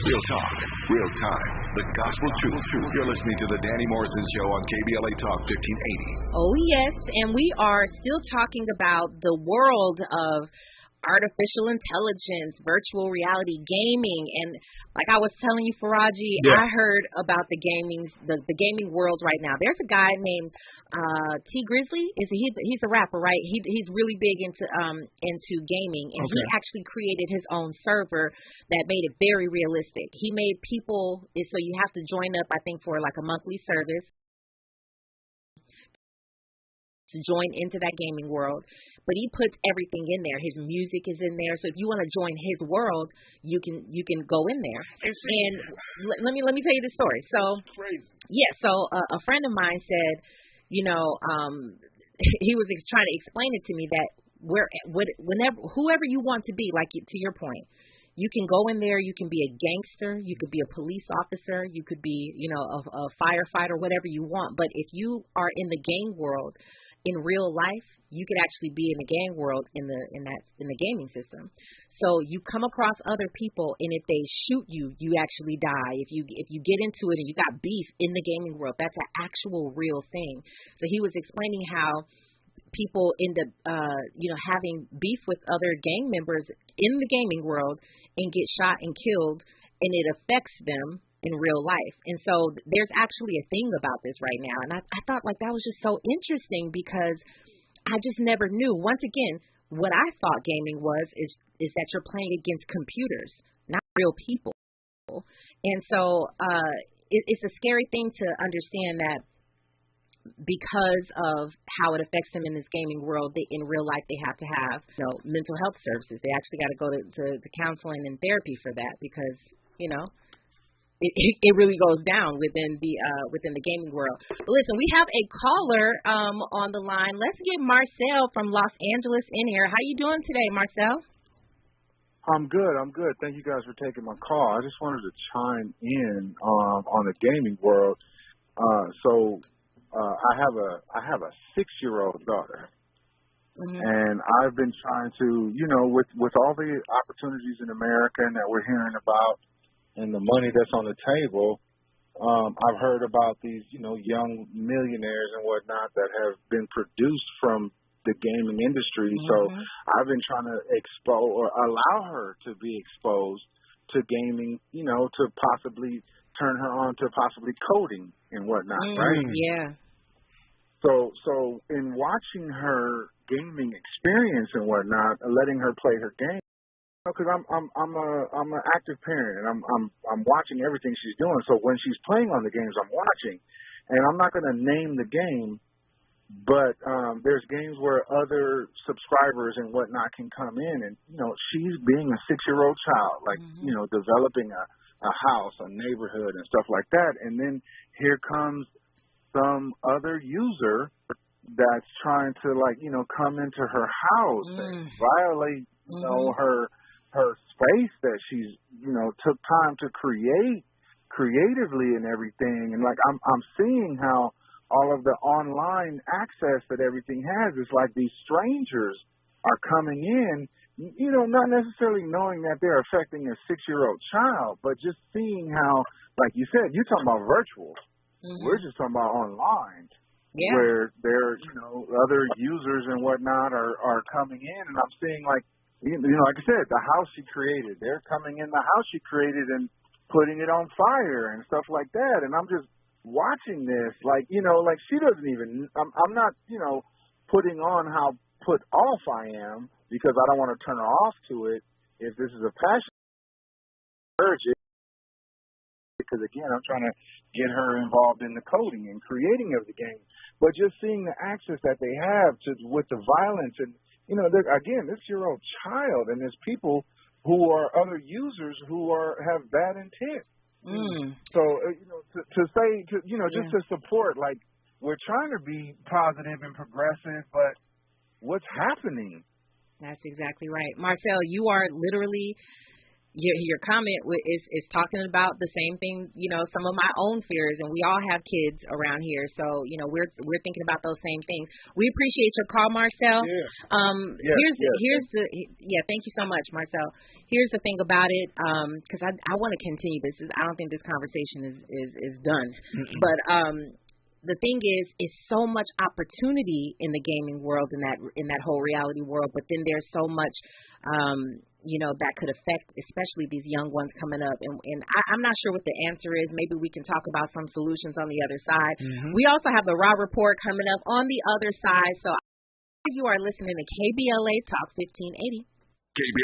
Real talk, real time, the gospel truth. You're listening to the Danny Morrison Show on KBLA Talk 1580. Oh, yes, and we are still talking about the world of artificial intelligence, virtual reality, gaming, and like I was telling you, Faraji, I heard about the gaming world right now. There's a guy named T Grizzly. He's a rapper, right? He's really big into gaming, and he actually created his own server that made it very realistic. He made people, so you have to join up, I think, for like a monthly service to join into that gaming world. But he puts everything in there. His music is in there. So if you want to join his world, you can go in there. And let me tell you the story. So so a friend of mine said, he was trying to explain it to me that whoever you want to be, like to your point, you can go in there. You can be a gangster. You could be a police officer. You could be, a firefighter, whatever you want. But if you are in the game world, in real life, you could actually be in the game world in the gaming system. So you come across other people, and if they shoot you, you actually die. If you get into it and you got beef in the gaming world, that's an actual real thing. So he was explaining how people end up, having beef with other gang members in the gaming world and get shot and killed, and it affects them in real life. And so there's actually a thing about this right now. And I thought like that was just so interesting because I just never knew. Once again, what I thought gaming is that you're playing against computers, not real people. And so it's a scary thing to understand that because of how it affects them in this gaming world, in real life they have to have mental health services. They actually got to go to counseling and therapy for that because, it really goes down within the gaming world. But listen, we have a caller on the line. Let's get Marcel from Los Angeles in here. How you doing today, Marcel? I'm good. Thank you guys for taking my call. I just wanted to chime in on the gaming world. I have a 6-year-old daughter, And I've been trying to, with all the opportunities in America and that we're hearing about and the money that's on the table, I've heard about these, young millionaires and whatnot that have been produced from the gaming industry. So I've been trying to expose or allow her to be exposed to gaming, to possibly turn her on to possibly coding and whatnot, right? Yeah. So in watching her gaming experience and whatnot, letting her play her game, because I'm an active parent and I'm watching everything she's doing. So when she's playing on the games, I'm watching, and I'm not going to name the game, but there's games where other subscribers and whatnot can come in, and she's being a 6-year-old child, like developing a house, a neighborhood, and stuff like that, and then here comes some other user that's trying to come into her house and violate her space that she's took time to create creatively and everything. And I'm seeing how all of the online access that everything has is like these strangers are coming in, not necessarily knowing that they're affecting a 6-year-old child, but just seeing how, like you said, you're talking about virtual. We're just talking about online, where there, other users and whatnot are coming in, and I'm seeing like I said, the house she created. They're coming in the house she created and putting it on fire and stuff like that, and I'm just watching this, like she doesn't even. I'm not, putting on how put off I am because I don't want to turn her off to it. If this is a passion, urge it. Because again, I'm trying to get her involved in the coding and creating of the game, but just seeing the access that they have with the violence and again, this year-old child, and there's people who are other users who have bad intent. So just to support, like we're trying to be positive and progressive, but what's happening? That's exactly right, Marcel. You are literally. Your comment is talking about the same thing, some of my own fears, and we all have kids around here, so we're thinking about those same things. We appreciate your call, Marcel. Thank you so much, Marcel. Here's the thing about it, because I want to continue this. I don't think this conversation is done, but the thing is so much opportunity in the gaming world, in that whole reality world, but then there's so much that could affect especially these young ones coming up. And I'm not sure what the answer is. Maybe we can talk about some solutions on the other side. We also have the Raw Report coming up on the other side. So you are listening to KBLA Talk 1580. KBLA